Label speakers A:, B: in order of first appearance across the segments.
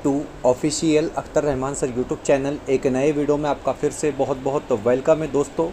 A: To official Akhtar Rahman sir YouTube channel. एक नए video में आपका फिर से बहुत बहुत वेलकम है दोस्तों।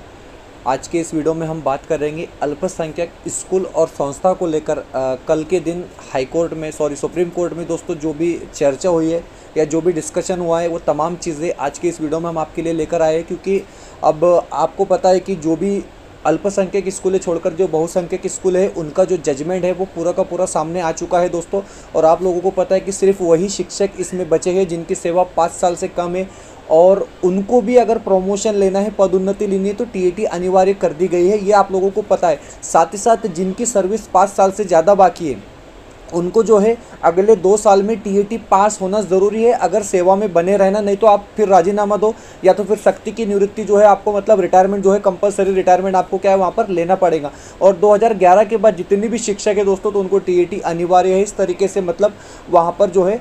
A: आज के इस वीडियो में हम बात करेंगे अल्पसंख्यक स्कूल और संस्था को लेकर कल के दिन सुप्रीम कोर्ट में दोस्तों जो भी चर्चा हुई है या जो भी डिस्कशन हुआ है वो तमाम चीज़ें आज के इस वीडियो में हम आपके लिए लेकर आए हैं। क्योंकि अब आपको पता है कि जो भी अल्पसंख्यक स्कूलें छोड़कर जो बहुसंख्यक स्कूल है उनका जो जजमेंट है वो पूरा का पूरा सामने आ चुका है दोस्तों। और आप लोगों को पता है कि सिर्फ वही शिक्षक इसमें बचे हैं जिनकी सेवा 5 साल से कम है, और उनको भी अगर प्रमोशन लेना है, पदोन्नति लेनी है तो टीएटी अनिवार्य कर दी गई है, ये आप लोगों को पता है। साथ ही साथ जिनकी सर्विस 5 साल से ज़्यादा बाकी है उनको जो है अगले 2 साल में टीएटी पास होना ज़रूरी है अगर सेवा में बने रहना, नहीं तो आप फिर राजीनामा दो या तो फिर सख्ती की निवृत्ति जो है आपको मतलब रिटायरमेंट जो है कंपलसरी रिटायरमेंट आपको क्या है वहाँ पर लेना पड़ेगा। और 2011 के बाद जितनी भी शिक्षक है दोस्तों तो उनको टीएटी अनिवार्य है। इस तरीके से मतलब वहाँ पर जो है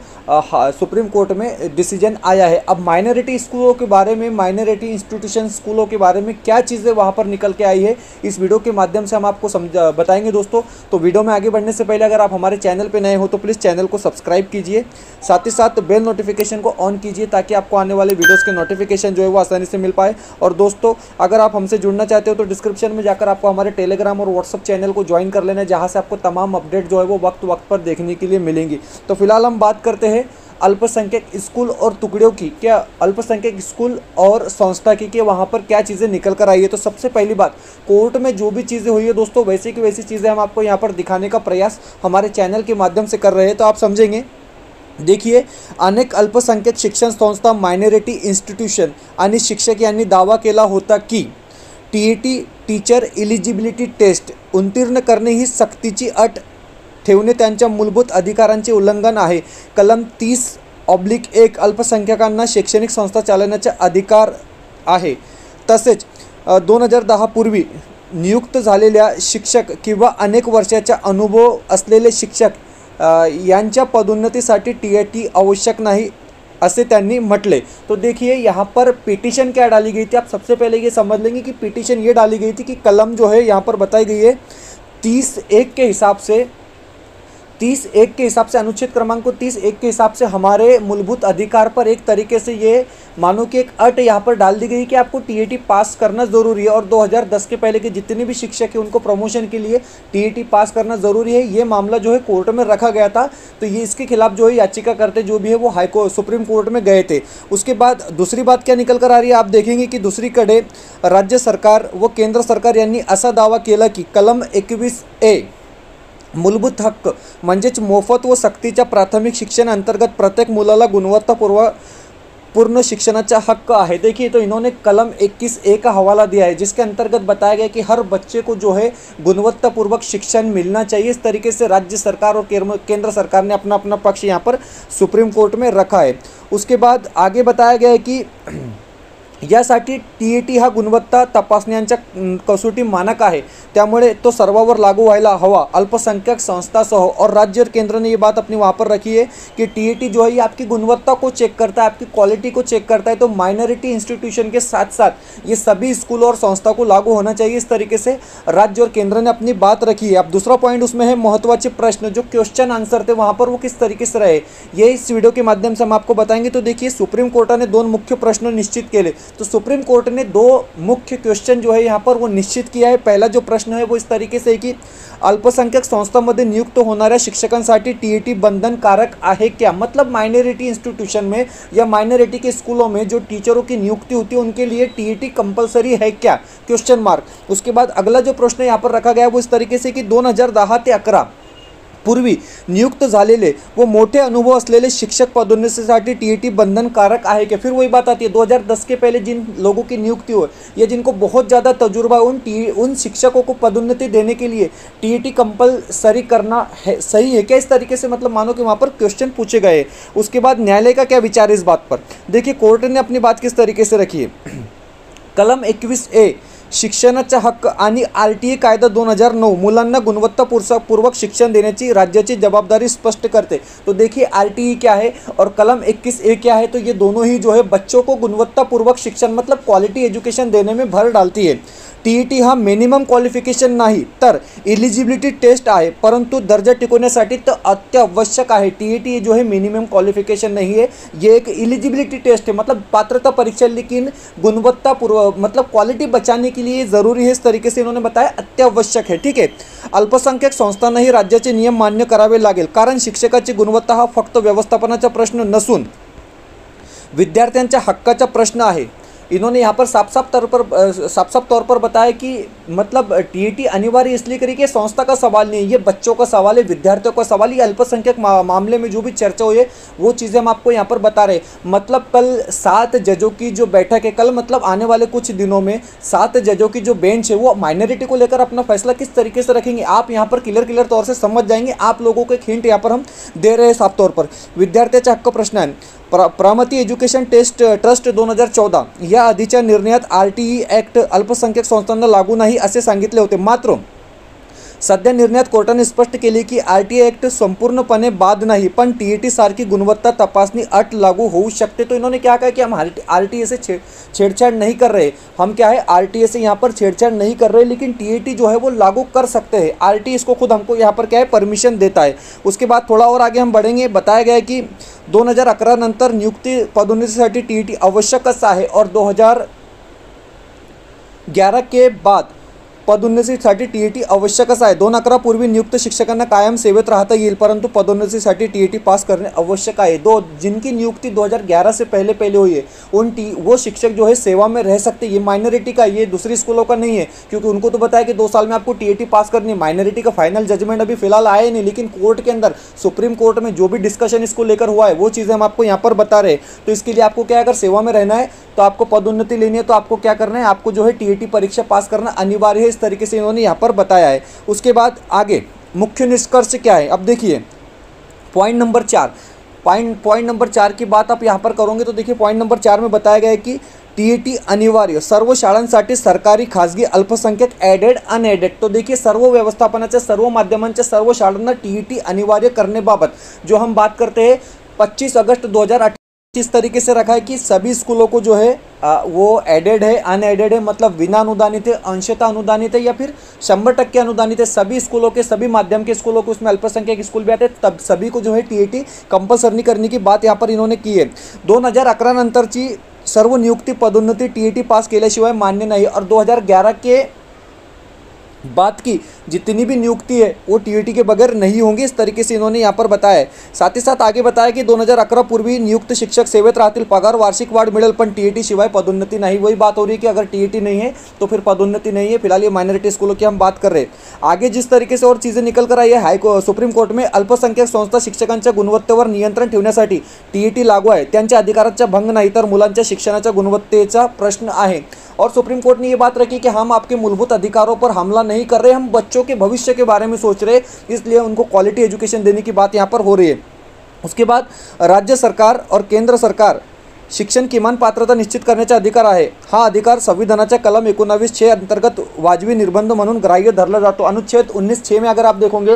A: सुप्रीम कोर्ट में डिसीजन आया है। अब माइनॉरिटी स्कूलों के बारे में, माइनॉरिटी इंस्टीट्यूशन स्कूलों के बारे में क्या चीज़ें वहाँ पर निकल के आई है इस वीडियो के माध्यम से हम आपको बताएंगे दोस्तों। तो वीडियो में आगे बढ़ने से पहले अगर आप हमारे चैनल पे नए हो तो प्लीज़ चैनल को सब्सक्राइब कीजिए, साथ ही साथ बेल नोटिफिकेशन को ऑन कीजिए ताकि आपको आने वाले वीडियोस के नोटिफिकेशन जो है वो आसानी से मिल पाए। और दोस्तों अगर आप हमसे जुड़ना चाहते हो तो डिस्क्रिप्शन में जाकर आपको हमारे टेलीग्राम और व्हाट्सअप चैनल को ज्वाइन कर लेना है, जहां से आपको तमाम अपडेट जो है वो वक्त वक्त पर देखने के लिए मिलेंगी। तो फिलहाल हम बात करते हैं अल्पसंख्यक स्कूल और टुकड़ियों की, क्या अल्पसंख्यक स्कूल और संस्था की, वहाँ पर क्या चीज़ें निकल कर आई है। तो सबसे पहली बात, कोर्ट में जो भी चीज़ें हुई है दोस्तों वैसे की वैसी चीज़ें हम आपको यहाँ पर दिखाने का प्रयास हमारे चैनल के माध्यम से कर रहे हैं, तो आप समझेंगे। देखिए, अनेक अल्पसंख्यक शिक्षण संस्था, मायनॉरिटी इंस्टीट्यूशन आणि शिक्षक यांनी दावा केला होता की टीएटी टीचर एलिजिबिलिटी टेस्ट उत्तीर्ण करणे ही सक्तीची अट ठेवणे त्यांच्या मूलभूत अधिकारांचे उल्लंघन आहे। कलम 30/1 अल्पसंख्याकांना शैक्षणिक संस्था चालवण्याचा अधिकार आहे। तसेच 2010 पूर्वी नियुक्त झालेल्या शिक्षक किंवा अनेक वर्षाचा अनुभव असलेले शिक्षक यांच्या पदोन्नतीसाठी टीएटी आवश्यक नहीं ऐसे त्यांनी म्हटले। तो देखिए यहाँ पर पिटीशन क्या डाली गई थी, आप सबसे पहले ये समझ लेंगे कि पिटीशन ये डाली गई थी कि कलम जो है यहाँ पर बताई गई है 30(1) के हिसाब से, 30(1) के हिसाब से, अनुच्छेद क्रमांक 30(1) के हिसाब से हमारे मूलभूत अधिकार पर एक तरीके से ये मानो कि एक अट यहाँ पर डाल दी गई कि आपको टीएटी पास करना ज़रूरी है। और 2010 के पहले के जितने भी शिक्षक हैं उनको प्रमोशन के लिए टीएटी पास करना ज़रूरी है, ये मामला जो है कोर्ट में रखा गया था। तो ये इसके खिलाफ जो है याचिका करते जो भी है वो सुप्रीम कोर्ट में गए थे। उसके बाद दूसरी बात क्या निकल कर आ रही है, आप देखेंगे कि दूसरीकडे राज्य सरकार व केंद्र सरकार यांनी असा दावा केला की कलम 21(a) मूलभूत हक्क म्हणजेच मोफत व सक्तीच्या प्राथमिक शिक्षण अंतर्गत प्रत्येक मुलाला गुणवत्तापूर्ण शिक्षणाचा हक्क आहे। देखिए, तो इन्होंने कलम 21(a) का हवाला दिया है जिसके अंतर्गत बताया गया कि हर बच्चे को जो है गुणवत्तापूर्वक शिक्षण मिलना चाहिए। इस तरीके से राज्य सरकार और केंद्र सरकार ने अपना अपना पक्ष यहाँ पर सुप्रीम कोर्ट में रखा है। उसके बाद आगे बताया गया है कि यासाठी टीएटी हा गुणवत्ता तपासण्यांचा कसोटी मानक आहे, त्यामुळे तो सर्वांवर लागू व्हायला हवा, अल्पसंख्यक संस्थासह। और राज्य और केंद्र ने ये बात अपनी वहाँ पर रखी है कि टीएटी जो है ये आपकी गुणवत्ता को चेक करता है, आपकी क्वालिटी को चेक करता है। तो माइनॉरिटी इंस्टीट्यूशन के साथ साथ ये सभी स्कूल और संस्था को लागू होना चाहिए। इस तरीके से राज्य और केंद्र ने अपनी बात रखी है। अब दूसरा पॉइंट उसमें है महत्वाचे प्रश्न, जो क्वेश्चन आंसर थे वहाँ पर वो किस तरीके से रहे, ये इस वीडियो के माध्यम से हम आपको बताएंगे। तो देखिए, सुप्रीम कोर्टाने 2 मुख्य प्रश्न निश्चित केले। तो सुप्रीम कोर्ट ने 2 मुख्य क्वेश्चन जो है यहाँ पर वो निश्चित किया है। पहला जो प्रश्न है वो इस तरीके से है कि अल्पसंख्यक संस्थांमध्ये नियुक्त होणाऱ्या शिक्षकांसाठी टीएटी बंधनकारक आहे क्या। मतलब माइनॉरिटी इंस्टीट्यूशन में या माइनॉरिटी के स्कूलों में जो टीचरों की नियुक्ति होती है उनके लिए टीएटी कंपलसरी है क्या, क्वेश्चन मार्क। उसके बाद अगला जो प्रश्न यहाँ पर रखा गया है वो इस तरीके से कि 2010 ते 11 पूर्वी नियुक्त झालेले वो मोठे अनुभव असलेले शिक्षक पदोन्नतीसाठी टीएटी बंधनकारक आहे क्या। फिर वही बात आती है 2010 के पहले जिन लोगों की नियुक्ति हो या जिनको बहुत ज़्यादा तजुर्बा उन शिक्षकों को पदोन्नति देने के लिए टीएटी कंपलसरी करना है, सही है क्या। इस तरीके से मतलब मानो कि वहाँ पर क्वेश्चन पूछे गए। उसके बाद न्यायालय का क्या विचार इस बात पर, देखिए कोर्ट ने अपनी बात किस तरीके से रखी है। कलम 21(a) शिक्षणाचा हक्क आणि आरटीए कायदा 2009 मुलांना गुणवत्तापूर्वक शिक्षण देण्याची राज्याची जवाबदारी स्पष्ट करते। तो देखिए, आरटीए क्या है और कलम 21(a) क्या है, तो ये दोनों ही जो है बच्चों को गुणवत्तापूर्वक शिक्षण मतलब क्वालिटी एजुकेशन देने में भर डालती है। TET हा मिनिमम क्वालिफिकेशन नाही तर एलिजिबिलिटी टेस्ट आहे, परंतु दर्जा टिकवण्यासाठी तो अत्यावश्यक आहे। TET जो है मिनिमम क्वालिफिकेशन नहीं है, ये एक एलिजिबिलिटी टेस्ट है, मतलब पात्रता परीक्षा, लेकिन गुणवत्ता पूर्व मतलब क्वालिटी बचाने के लिए ज़रूरी है। इस तरीके से इन्होंने बताया अत्यावश्यक है। ठीक है, अल्पसंख्याक संस्थांनाही राज्याचे नियम मान्य करावे लागेल, कारण शिक्षकाची गुणवत्ता हा फक्त व्यवस्थापनाचा प्रश्न नसून विद्यार्थ्यांच्या हक्काचा प्रश्न आहे। इन्होंने यहाँ पर साफ साफ तौर पर बताया कि मतलब TET अनिवार्य इसलिए करी कि संस्था का सवाल नहीं है, ये बच्चों का सवाल है, विद्यार्थियों का सवाल है। ये अल्पसंख्यक मामले में जो भी चर्चा हुई है वो चीज़ें हम आपको यहाँ पर बता रहे हैं। मतलब कल 7 जजों की जो बैठक है, कल मतलब आने वाले कुछ दिनों में 7 जजों की जो बेंच है वो माइनॉरिटी को लेकर अपना फैसला किस तरीके से रखेंगे, आप यहाँ पर क्लियर तौर से समझ जाएंगे। आप लोगों को एक हिंट यहाँ पर हम दे रहे हैं साफ तौर पर। विद्यार्थ्याचा हक्क प्रश्न आहे, प्रामती एज्युकेशन ट्रस्ट 2014 या आधीच्या निर्णयात RTE ॲक्ट अल्पसंख्याक संस्थांना लागू नाही असे सांगितले होते। मात्र सध्या निर्णयात कोर्टाने स्पष्ट केले की RTE ॲक्ट संपूर्णपणे बाद नाही, पण TET सारखी गुणवत्ता तपासणी अट लागू होऊ शकते। तो इन्होंने क्या कहा कि हम RTE से छेड़छाड़ नहीं कर रहे, हम क्या है RTE से यहाँ पर छेड़छाड़ नहीं कर रहे, लेकिन TET जो है वो लागू कर सकते हैं। RTE इसको खुद हमको यहाँ पर क्या है परमिशन देता है। उसके बाद थोड़ा और आगे हम बढ़ेंगे। बताया गया है कि 2011 नंतर नियुक्ती पदोन्नतीसाठी TET आवश्यकच आहे और 2011 के बाद पदोन्नतीसाठी TET आवश्यकच आहे। 2011 पूर्वी नियुक्त शिक्षकांना कायम सेवेत राहता येईल, परंतु पदोन्नतीसाठी TET पास करने आवश्यक है। जिनकी नियुक्ति 2011 से पहले हुई है वो शिक्षक जो है सेवा में रह सकते हैं। ये माइनॉरिटी का, ये दूसरी स्कूलों का नहीं है, क्योंकि उनको तो बताया कि 2 साल में आपको TET पास करनी है। माइनॉरिटी का फाइनल जजमेंट अभी फिलहाल आया नहीं, लेकिन कोर्ट के अंदर सुप्रीम कोर्ट में जो भी डिस्कशन इसको लेकर हुआ है वो चीज़ें हम आपको यहाँ पर बता रहे हैं। तो इसके लिए आपको क्या, अगर सेवा में रहना है तो आपको पदोन्नति लेनी है तो आपको क्या करना है, आपको जो है TET परीक्षा पास करना अनिवार्य है। इस तरीके से इन्होंने यहाँ पर बताया है। उसके बाद आगे मुख्य निष्कर्ष क्या है, अब देखिए पॉइंट नंबर 4 की बात आप यहाँ पर करोगे तो देखिए पॉइंट नंबर 4 में बताया गया है कि TET अनिवार्य सर्व शाळांसाठी सरकारी खाजगी अल्पसंख्याक ॲडेड अनएडेड। तो देखिए सर्व व्यवस्थापनाच्या सर्व माध्यमांच्या सर्व शाळांना TET अनिवार्य करनेबाबत जो हम बात करते हैं 25 अगस्त 2018 इस तरीके से रखा है कि सभी स्कूलों को जो है वो एडेड है, अनएडेड है, मतलब बिना अनुदानित है, अंशतः अनुदानित है या फिर 100% अनुदानित है। सभी स्कूलों के, सभी माध्यम के स्कूलों को, उसमें अल्पसंख्यक स्कूल भी आते हैं, तब सभी को जो है TET कंपल्सरी करने की बात यहाँ पर इन्होंने की है। 2011 नंतरची सर्व नियुक्ती पदोन्नती TET पास केल्याशिवाय मान्य नहीं, और 2011 के बात की जितनी भी नियुक्ति है वो TET के बगैर नहीं होंगी। इस तरीके से इन्होंने यहाँ पर बताया है। साथ ही साथ आगे बताया कि 2011 पूर्वी नियुक्त शिक्षक सेवेत राहतील, पगार वार्षिक वाढ मिळेल, पण TET शिवाय पदोन्नति नहीं। वही बात हो रही है कि अगर TET नहीं है तो फिर पदोन्नति नहीं है। फिलहाल ये माइनॉरिटी स्कूलों की हम बात कर रहे हैं। आगे जिस तरीके से और चीज़ें निकल कर आई है, सुप्रीम कोर्ट में अल्पसंख्याक संस्था शिक्षकांच्या गुणवत्तेवर नियंत्रण ठेवण्यासाठी TET लागू आहे, त्यांच्या अधिकाराचा भंग नाही तर मुलांच्या शिक्षणाच्या गुणवत्तेचा प्रश्न आहे। और सुप्रीम कोर्ट ने ये बात रखी कि हम आपके मूलभूत अधिकारों पर हमला नहीं कर रहे, हम बच्चों के भविष्य के बारे में सोच रहे, इसलिए उनको क्वालिटी एजुकेशन देने की बात यहाँ पर हो रही है। उसके बाद राज्य सरकार और केंद्र सरकार शिक्षण किमान पात्रता निश्चित करण्याचा अधिकार आहे। हा अधिकार संविधानाच्या कलम 19(6) अंतर्गत वाजवी निर्बंध म्हणून ग्राह्य धरला जातो। अनुच्छेद 19(6) में अगर आप देखोगे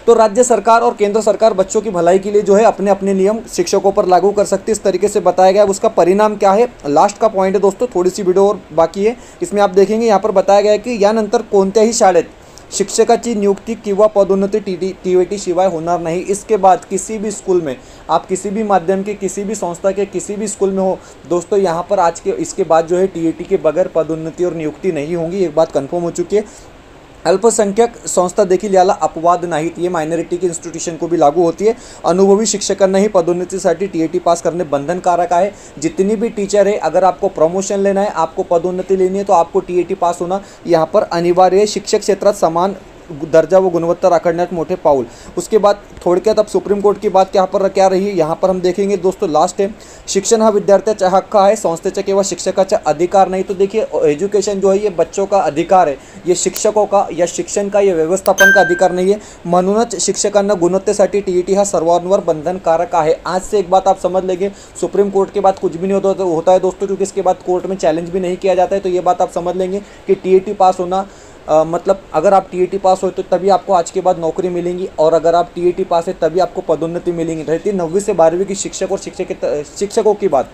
A: तो राज्य सरकार और केंद्र सरकार बच्चों की भलाई के लिए जो है अपने अपने नियम शिक्षकों पर लागू कर सकती है। इस तरीके से बताया गया है। उसका परिणाम क्या है, लास्ट का पॉइंट है दोस्तों, थोड़ी सी वीडियो और बाकी है, इसमें आप देखेंगे यहाँ पर बताया गया है कि यानंतर कोणत्याही शाळेत शिक्षकाची नियुक्ती किंवा पदोन्नति TET शिवाय होणार नाही। इसके बाद किसी भी स्कूल में, आप किसी भी माध्यम के, किसी भी संस्था के, किसी भी स्कूल में हो दोस्तों, यहाँ पर आज के इसके बाद जो है TET के बगैर पदोन्नति और नियुक्ति नहीं होंगी। एक बात कन्फर्म हो चुकी है। अल्पसंख्यक संस्था देखील याला अपवाद नाहीत, ये माइनॉरिटी के इन्स्टिट्यूशन को भी लागू होती है। अनुभवी शिक्षकांनाही पदोन्नतीसाठी TET पास करने बंधनकारक है। जितनी भी टीचर है, अगर आपको प्रमोशन लेना है, आपको पदोन्नति लेनी है तो आपको TET पास होना यहाँ पर अनिवार्य है। शिक्षक क्षेत्रात समान दर्जा व गुणवत्ता राखण्यात मोठे पाऊल। उसके बाद थोडक्यात अब सुप्रीम कोर्ट की बात यहाँ पर क्या रही है, यहाँ पर हम देखेंगे दोस्तों। लास्ट है, शिक्षण हा विद्यार्थ्याचा हक्क आहे, संस्थेचा किंवा शिक्षकाचा अधिकार नहीं। तो देखिए एजुकेशन जो है ये बच्चों का अधिकार है, ये शिक्षकों का या शिक्षण का या व्यवस्थापन का अधिकार नहीं है। म्हणूनच शिक्षकांना गुणवत्तेसाठी TET हा सर्वांवर बंधनकारक आहे। आज से एक बात आप समझ लेंगे, सुप्रीम कोर्ट के बाद कुछ भी नहीं होता है दोस्तों, क्योंकि इसके बाद कोर्ट में चैलेंज भी नहीं किया जाता है। तो ये बात आप समझ लेंगे कि TET पास होना मतलब अगर आप TET पास हो तो तभी आपको आज के बाद नौकरी मिलेंगी, और अगर आप TET पास है तभी आपको पदोन्नति मिलेंगी। रहती 9वीं से 12वीं की शिक्षक और शिक्षकों की बात,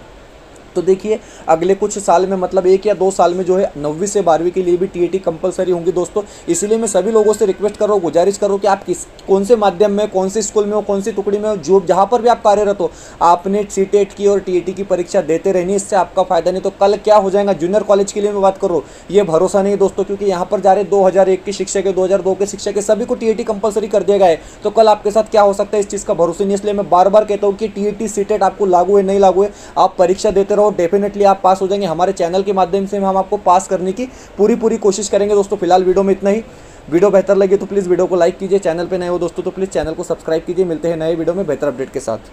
A: तो देखिए अगले कुछ साल में मतलब 1 या 2 साल में जो है 9वीं से 12वीं के लिए भी टीईटी कंपलसरी होंगी दोस्तों। इसीलिए मैं सभी लोगों से रिक्वेस्ट कर रहा हूँ, गुजारिश करो कि आप कौन से माध्यम में, कौन से स्कूल में हो, कौन सी टुकड़ी में हो, जो जहाँ पर भी आप कार्यरत हो, आपने सीटेट की और टीईटी की परीक्षा देते रहनी है। इससे आपका फायदा नहीं तो कल क्या हो जाएगा। जूनियर कॉलेज के लिए मैं बात करूँ, ये भरोसा नहीं है दोस्तों, क्योंकि यहाँ पर जा रहे 2001 के शिक्षक है, 2002 के शिक्षक है, सभी को टीईटी कंपलसरी कर दिया गया है। तो कल आपके साथ क्या हो सकता है इस चीज़ का भरोसा नहीं। इसलिए मैं बार बार कहता हूँ कि टीईटी सीटेट आपको लागू है नहीं लागू है, आप परीक्षा देते रहो, डेफिनेटली आप पास हो जाएंगे। हमारे चैनल के माध्यम से हम आपको पास करने की पूरी कोशिश करेंगे दोस्तों। फिलहाल वीडियो में इतना ही। वीडियो बेहतर लगे तो प्लीज़ वीडियो को लाइक कीजिए, चैनल पे नए हो दोस्तों तो प्लीज़ चैनल को सब्सक्राइब कीजिए। मिलते हैं नए वीडियो में बेहतर अपडेट के साथ।